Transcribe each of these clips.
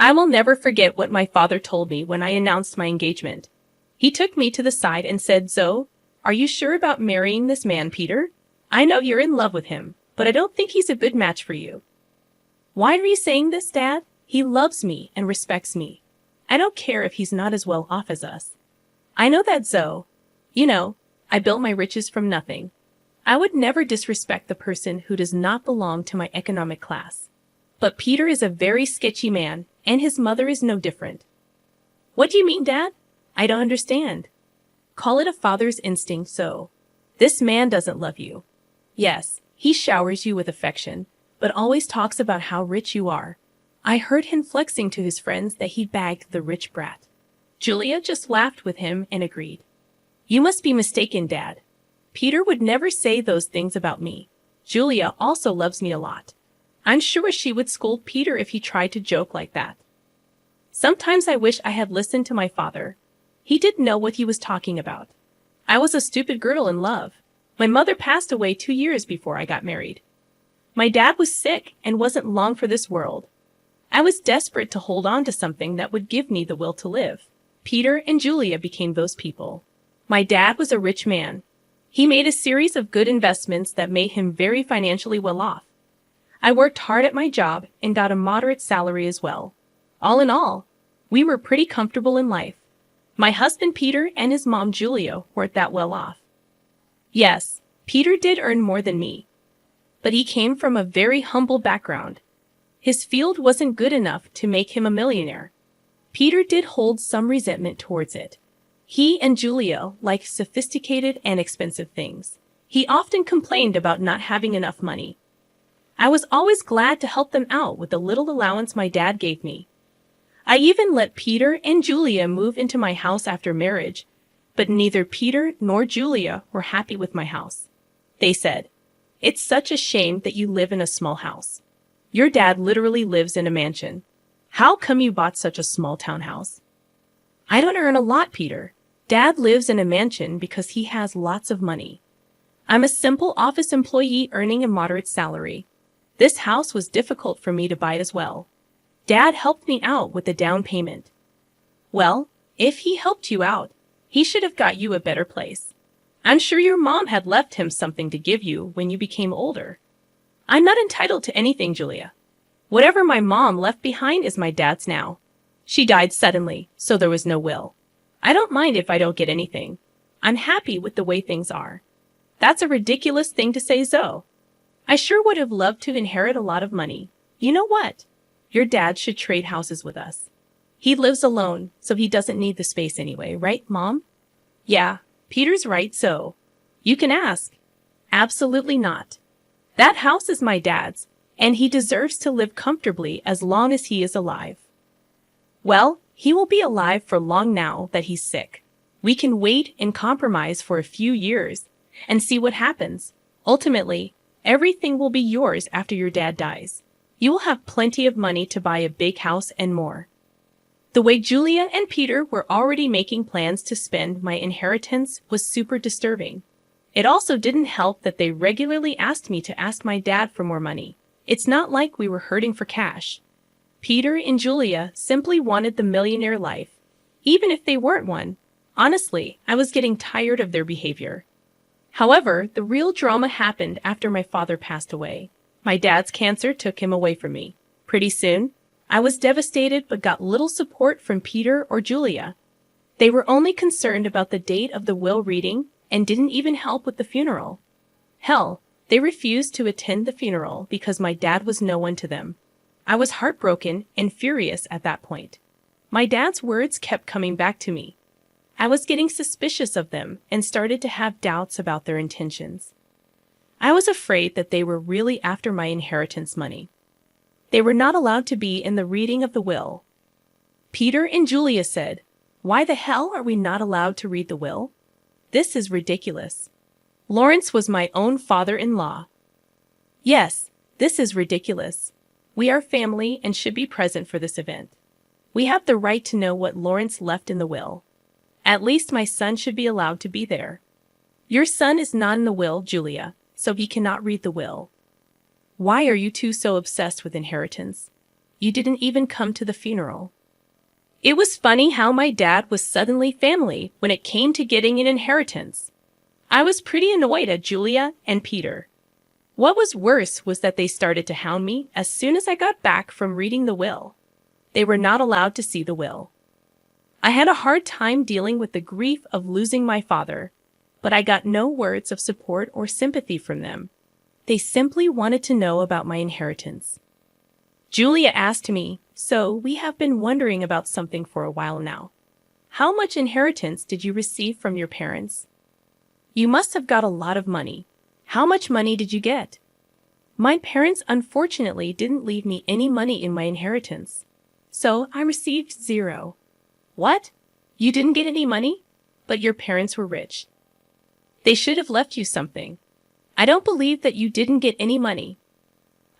I will never forget what my father told me when I announced my engagement. He took me to the side and said, "Zoe, are you sure about marrying this man, Peter? I know you're in love with him, but I don't think he's a good match for you." "Why are you saying this, Dad? He loves me and respects me. I don't care if he's not as well off as us. I know that, Zoe. You know, I built my riches from nothing. I would never disrespect the person who does not belong to my economic class. But Peter is a very sketchy man, and his mother is no different." "What do you mean, Dad? I don't understand." "Call it a father's instinct, so. This man doesn't love you. Yes, he showers you with affection, but always talks about how rich you are. I heard him flexing to his friends that he bagged the rich brat." Julia just laughed with him and agreed. "You must be mistaken, Dad. Peter would never say those things about me. Julia also loves me a lot. I'm sure she would scold Peter if he tried to joke like that." Sometimes I wish I had listened to my father. He didn't know what he was talking about. I was a stupid girl in love. My mother passed away 2 years before I got married. My dad was sick and wasn't long for this world. I was desperate to hold on to something that would give me the will to live. Peter and Julia became those people. My dad was a rich man. He made a series of good investments that made him very financially well off. I worked hard at my job and got a moderate salary as well. All in all, we were pretty comfortable in life. My husband Peter and his mom Julia weren't that well off. Yes, Peter did earn more than me, but he came from a very humble background. His field wasn't good enough to make him a millionaire. Peter did hold some resentment towards it. He and Julia liked sophisticated and expensive things. He often complained about not having enough money. I was always glad to help them out with the little allowance my dad gave me. I even let Peter and Julia move into my house after marriage, but neither Peter nor Julia were happy with my house. They said, "It's such a shame that you live in a small house. Your dad literally lives in a mansion. How come you bought such a small townhouse?" "I don't earn a lot, Peter. Dad lives in a mansion because he has lots of money. I'm a simple office employee earning a moderate salary. This house was difficult for me to buy as well. Dad helped me out with the down payment." "Well, if he helped you out, he should have got you a better place. I'm sure your mom had left him something to give you when you became older." "I'm not entitled to anything, Julia. Whatever my mom left behind is my dad's now. She died suddenly, so there was no will. I don't mind if I don't get anything. I'm happy with the way things are." "That's a ridiculous thing to say, Zoe. I sure would have loved to inherit a lot of money. You know what? Your dad should trade houses with us. He lives alone, so he doesn't need the space anyway, right, Mom?" "Yeah, Peter's right, Zoe. You can ask." "Absolutely not. That house is my dad's, and he deserves to live comfortably as long as he is alive." "Well, he will be alive for long now that he's sick. We can wait and compromise for a few years and see what happens. Ultimately, everything will be yours after your dad dies. You will have plenty of money to buy a big house and more." The way Julia and Peter were already making plans to spend my inheritance was super disturbing. It also didn't help that they regularly asked me to ask my dad for more money. It's not like we were hurting for cash. Peter and Julia simply wanted the millionaire life, even if they weren't one. Honestly, I was getting tired of their behavior. However, the real drama happened after my father passed away. My dad's cancer took him away from me. Pretty soon, I was devastated but got little support from Peter or Julia. They were only concerned about the date of the will reading and didn't even help with the funeral. Hell, they refused to attend the funeral because my dad was no one to them. I was heartbroken and furious at that point. My dad's words kept coming back to me. I was getting suspicious of them and started to have doubts about their intentions. I was afraid that they were really after my inheritance money. They were not allowed to be in the reading of the will. Peter and Julia said, "Why the hell are we not allowed to read the will? This is ridiculous. Lawrence was my own father-in-law." "Yes, this is ridiculous. We are family and should be present for this event. We have the right to know what Lawrence left in the will. At least my son should be allowed to be there." "Your son is not in the will, Julia, so he cannot read the will. Why are you two so obsessed with inheritance? You didn't even come to the funeral. It was funny how my dad was suddenly family when it came to getting an inheritance. I was pretty annoyed at Julia and Peter. What was worse was that they started to hound me as soon as I got back from reading the will. They were not allowed to see the will. I had a hard time dealing with the grief of losing my father, but I got no words of support or sympathy from them. They simply wanted to know about my inheritance. Julia asked me, "So we have been wondering about something for a while now. How much inheritance did you receive from your parents? You must have got a lot of money. How much money did you get?" My parents unfortunately didn't leave me any money in my inheritance, so I received 0. What? You didn't get any money? But your parents were rich. They should have left you something. I don't believe that you didn't get any money.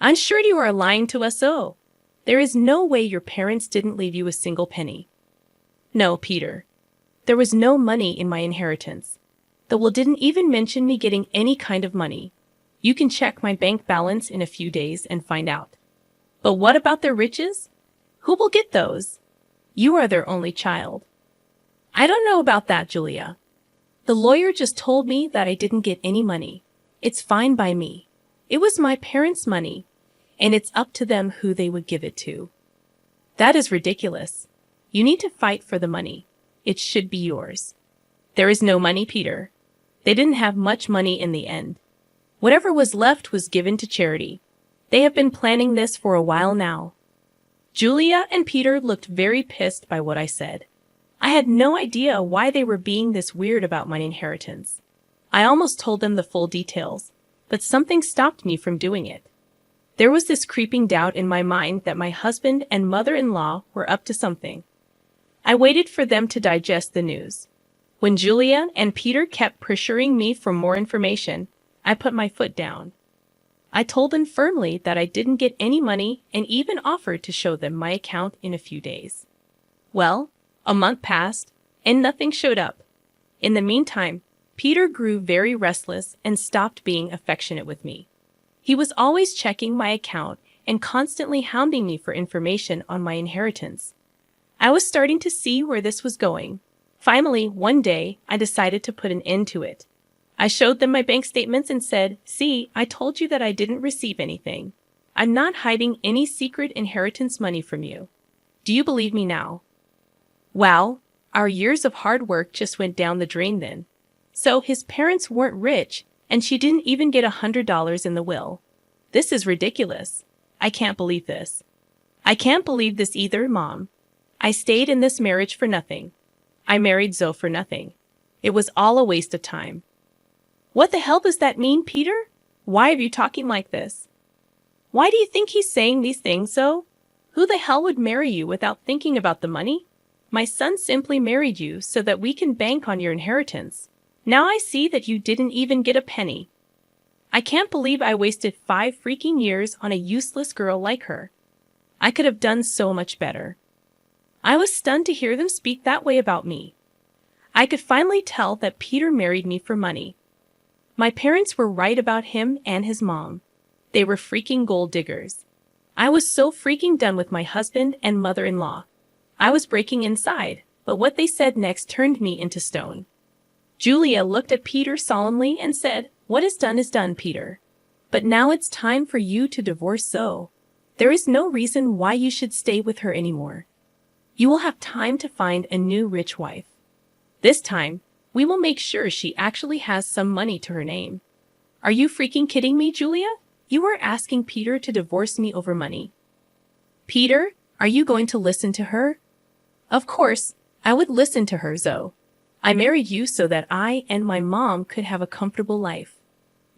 I'm sure you are lying to us, oh. There is no way your parents didn't leave you a single penny. No, Peter. There was no money in my inheritance. The will didn't even mention me getting any kind of money. You can check my bank balance in a few days and find out. But what about their riches? Who will get those? You are their only child. I don't know about that, Julia. The lawyer just told me that I didn't get any money. It's fine by me. It was my parents' money, and it's up to them who they would give it to. That is ridiculous. You need to fight for the money. It should be yours. There is no money, Peter. They didn't have much money in the end. Whatever was left was given to charity. They have been planning this for a while now. Julia and Peter looked very pissed by what I said. I had no idea why they were being this weird about my inheritance. I almost told them the full details, but something stopped me from doing it. There was this creeping doubt in my mind that my husband and mother-in-law were up to something. I waited for them to digest the news. When Julia and Peter kept pressuring me for more information, I put my foot down. I told them firmly that I didn't get any money and even offered to show them my account in a few days. Well, a month passed, and nothing showed up. In the meantime, Peter grew very restless and stopped being affectionate with me. He was always checking my account and constantly hounding me for information on my inheritance. I was starting to see where this was going. Finally, one day, I decided to put an end to it. I showed them my bank statements and said, "See, I told you that I didn't receive anything. I'm not hiding any secret inheritance money from you. Do you believe me now?" Wow, our years of hard work just went down the drain then. So his parents weren't rich, and she didn't even get $100 in the will. This is ridiculous. I can't believe this. I can't believe this either, Mom. I stayed in this marriage for nothing. I married Zoe for nothing. It was all a waste of time. What the hell does that mean, Peter? Why are you talking like this? Why do you think he's saying these things, Zoe? Who the hell would marry you without thinking about the money? My son simply married you so that we can bank on your inheritance. Now I see that you didn't even get a penny. I can't believe I wasted 5 freaking years on a useless girl like her. I could have done so much better. I was stunned to hear them speak that way about me. I could finally tell that Peter married me for money. My parents were right about him and his mom. They were freaking gold diggers. I was so freaking done with my husband and mother-in-law. I was breaking inside, but what they said next turned me into stone. Julia looked at Peter solemnly and said, "What is done, Peter. But now it's time for you to divorce Zoe. There is no reason why you should stay with her anymore. You will have time to find a new rich wife. This time, we will make sure she actually has some money to her name." Are you freaking kidding me, Julia? You are asking Peter to divorce me over money. Peter, are you going to listen to her? Of course, I would listen to her, Zoe. I married you so that I and my mom could have a comfortable life.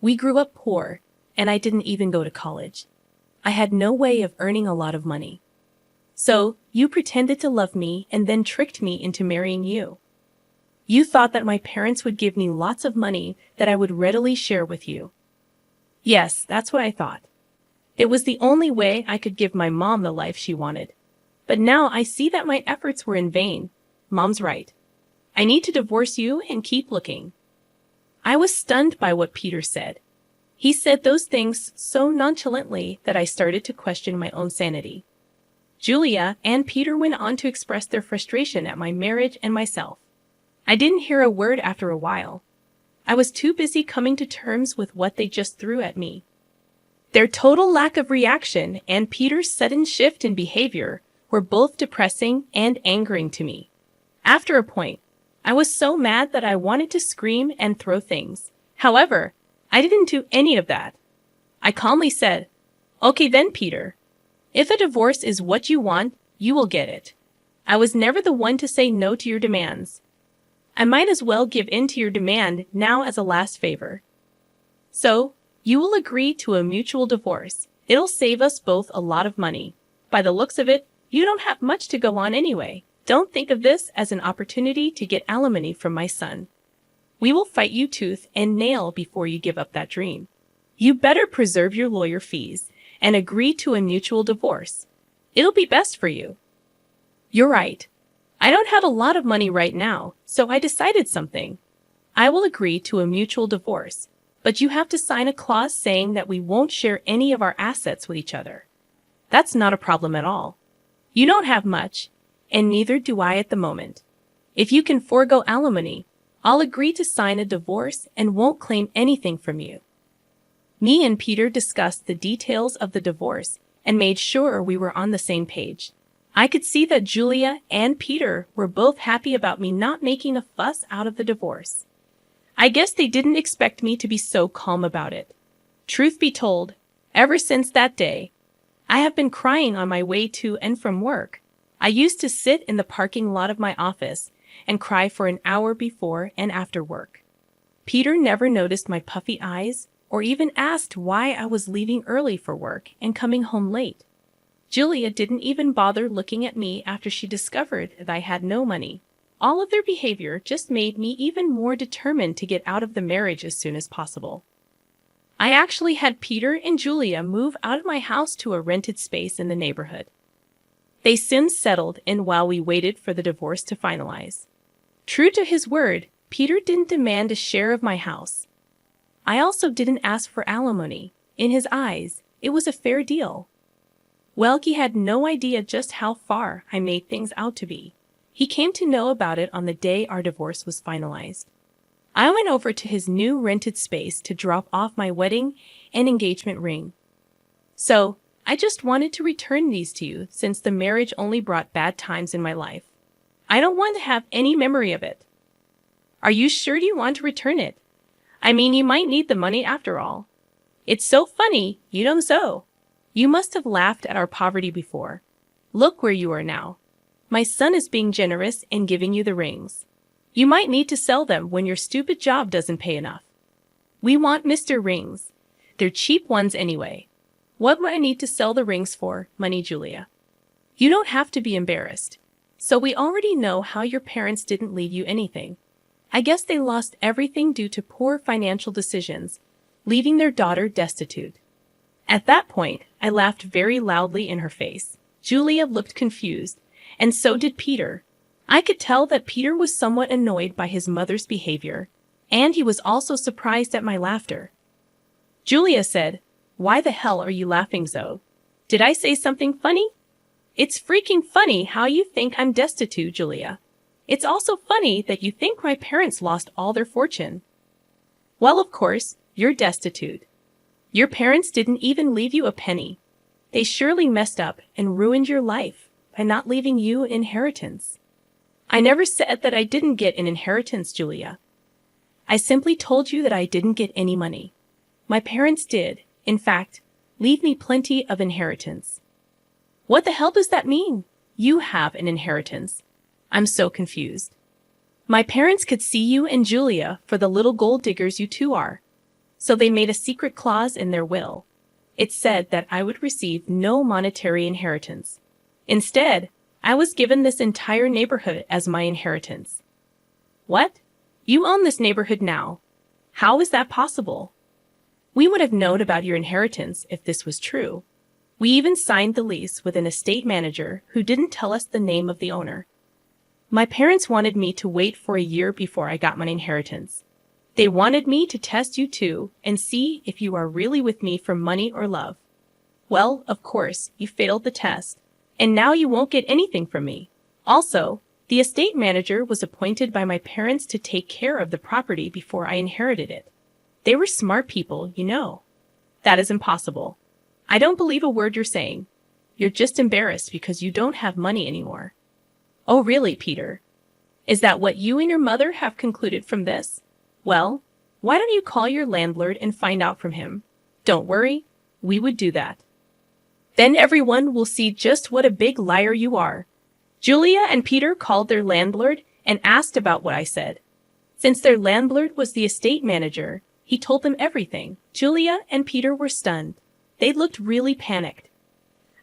We grew up poor, and I didn't even go to college. I had no way of earning a lot of money. So, you pretended to love me and then tricked me into marrying you. You thought that my parents would give me lots of money that I would readily share with you. Yes, that's what I thought. It was the only way I could give my mom the life she wanted. But now I see that my efforts were in vain. Mom's right. I need to divorce you and keep looking. I was stunned by what Peter said. He said those things so nonchalantly that I started to question my own sanity. Julia and Peter went on to express their frustration at my marriage and myself. I didn't hear a word after a while. I was too busy coming to terms with what they just threw at me. Their total lack of reaction and Peter's sudden shift in behavior were both depressing and angering to me. After a point, I was so mad that I wanted to scream and throw things. However, I didn't do any of that. I calmly said, "Okay then, Peter. If a divorce is what you want, you will get it. I was never the one to say no to your demands. I might as well give in to your demand now as a last favor. So, you will agree to a mutual divorce. It'll save us both a lot of money. By the looks of it, you don't have much to go on anyway. Don't think of this as an opportunity to get alimony from my son. We will fight you tooth and nail before you give up that dream. You better preserve your lawyer fees and agree to a mutual divorce. It'll be best for you." You're right. I don't have a lot of money right now, so I decided something. I will agree to a mutual divorce, but you have to sign a clause saying that we won't share any of our assets with each other. That's not a problem at all. You don't have much, and neither do I at the moment. If you can forego alimony, I'll agree to sign a divorce and won't claim anything from you. Me and Peter discussed the details of the divorce and made sure we were on the same page. I could see that Julia and Peter were both happy about me not making a fuss out of the divorce. I guess they didn't expect me to be so calm about it. Truth be told, ever since that day, I have been crying on my way to and from work. I used to sit in the parking lot of my office and cry for an hour before and after work. Peter never noticed my puffy eyes or even asked why I was leaving early for work and coming home late. Julia didn't even bother looking at me after she discovered that I had no money. All of their behavior just made me even more determined to get out of the marriage as soon as possible. I actually had Peter and Julia move out of my house to a rented space in the neighborhood. They soon settled in while we waited for the divorce to finalize. True to his word, Peter didn't demand a share of my house. I also didn't ask for alimony. In his eyes, it was a fair deal. Well, he had no idea just how far I made things out to be. He came to know about it on the day our divorce was finalized. I went over to his new rented space to drop off my wedding and engagement ring. So, I just wanted to return these to you since the marriage only brought bad times in my life. I don't want to have any memory of it. Are you sure you want to return it? I mean, you might need the money after all. It's so funny, you know so. You must have laughed at our poverty before. Look where you are now. My son is being generous in giving you the rings. You might need to sell them when your stupid job doesn't pay enough. We want Mr. Rings. They're cheap ones anyway. What would I need to sell the rings for, money, Julia? You don't have to be embarrassed. So we already know how your parents didn't leave you anything. I guess they lost everything due to poor financial decisions, leaving their daughter destitute. At that point, I laughed very loudly in her face. Julia looked confused, and so did Peter. I could tell that Peter was somewhat annoyed by his mother's behavior, and he was also surprised at my laughter. Julia said, "Why the hell are you laughing, Zoe? Did I say something funny?" "It's freaking funny how you think I'm destitute, Julia. It's also funny that you think my parents lost all their fortune. Well, of course, you're destitute. Your parents didn't even leave you a penny. They surely messed up and ruined your life by not leaving you an inheritance." "I never said that I didn't get an inheritance, Julia. I simply told you that I didn't get any money. My parents did, in fact, leave me plenty of inheritance." "What the hell does that mean? You have an inheritance." I'm so confused. "My parents could see you and Julia for the little gold diggers you two are. So they made a secret clause in their will. It said that I would receive no monetary inheritance. Instead, I was given this entire neighborhood as my inheritance." "What? You own this neighborhood now. How is that possible?" "We would have known about your inheritance if this was true. We even signed the lease with an estate manager who didn't tell us the name of the owner. My parents wanted me to wait for a year before I got my inheritance. They wanted me to test you too and see if you are really with me for money or love. Well, of course, you failed the test. and now you won't get anything from me. Also, the estate manager was appointed by my parents to take care of the property before I inherited it. They were smart people, you know. That is impossible. I don't believe a word you're saying. You're just embarrassed because you don't have money anymore. Oh, really, Peter? Is that what you and your mother have concluded from this? Well, why don't you call your landlord and find out from him? Don't worry, we would do that. Then everyone will see just what a big liar you are. Julia and Peter called their landlord and asked about what I said. Since their landlord was the estate manager, he told them everything. Julia and Peter were stunned. They looked really panicked.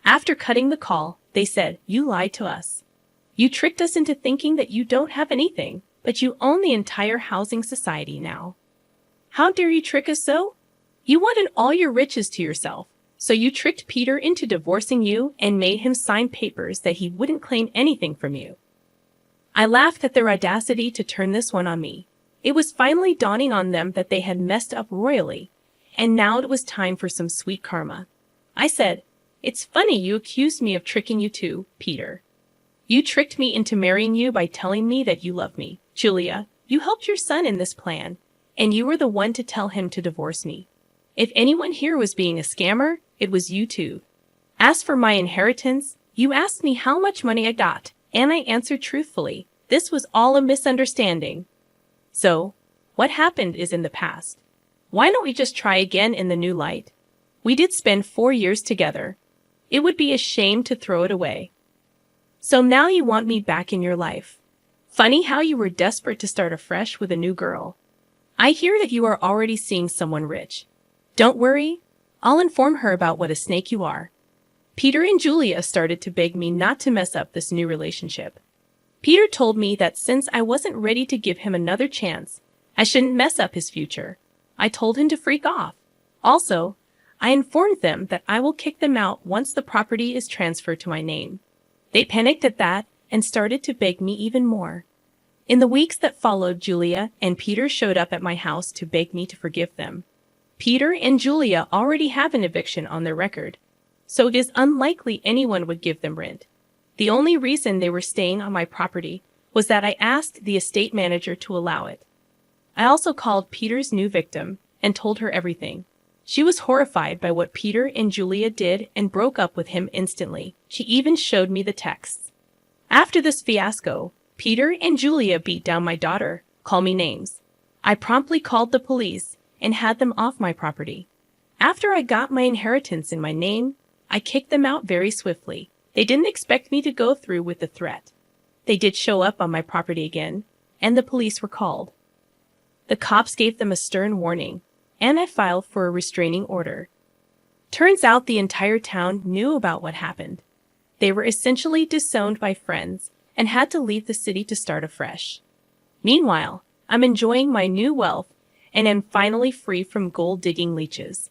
After cutting the call, they said, "You lied to us. You tricked us into thinking that you don't have anything, but you own the entire housing society now. How dare you trick us so? You wanted all your riches to yourself, so you tricked Peter into divorcing you and made him sign papers that he wouldn't claim anything from you." I laughed at their audacity to turn this one on me. It was finally dawning on them that they had messed up royally, and now it was time for some sweet karma. I said, "It's funny you accused me of tricking you too, Peter. You tricked me into marrying you by telling me that you love me. Julia, you helped your son in this plan, and you were the one to tell him to divorce me. If anyone here was being a scammer, it was you two. As for my inheritance, you asked me how much money I got, and I answered truthfully. This was all a misunderstanding. So, what happened is in the past. Why don't we just try again in the new light? We did spend 4 years together. It would be a shame to throw it away. So now you want me back in your life. Funny how you were desperate to start afresh with a new girl. I hear that you are already seeing someone rich. Don't worry, I'll inform her about what a snake you are." Peter and Julia started to beg me not to mess up this new relationship. Peter told me that since I wasn't ready to give him another chance, I shouldn't mess up his future. I told him to freak off. Also, I informed them that I will kick them out once the property is transferred to my name. They panicked at that and started to beg me even more. In the weeks that followed, Julia and Peter showed up at my house to beg me to forgive them. Peter and Julia already have an eviction on their record, so it is unlikely anyone would give them rent. The only reason they were staying on my property was that I asked the estate manager to allow it. I also called Peter's new victim and told her everything. She was horrified by what Peter and Julia did and broke up with him instantly. She even showed me the texts. After this fiasco, Peter and Julia beat down my daughter, called me names. I promptly called the police and had them off my property. After I got my inheritance in my name, I kicked them out very swiftly. They didn't expect me to go through with the threat. They did show up on my property again, and the police were called. The cops gave them a stern warning, and I filed for a restraining order. Turns out the entire town knew about what happened. They were essentially disowned by friends and had to leave the city to start afresh. Meanwhile, I'm enjoying my new wealth and am finally free from gold-digging leeches.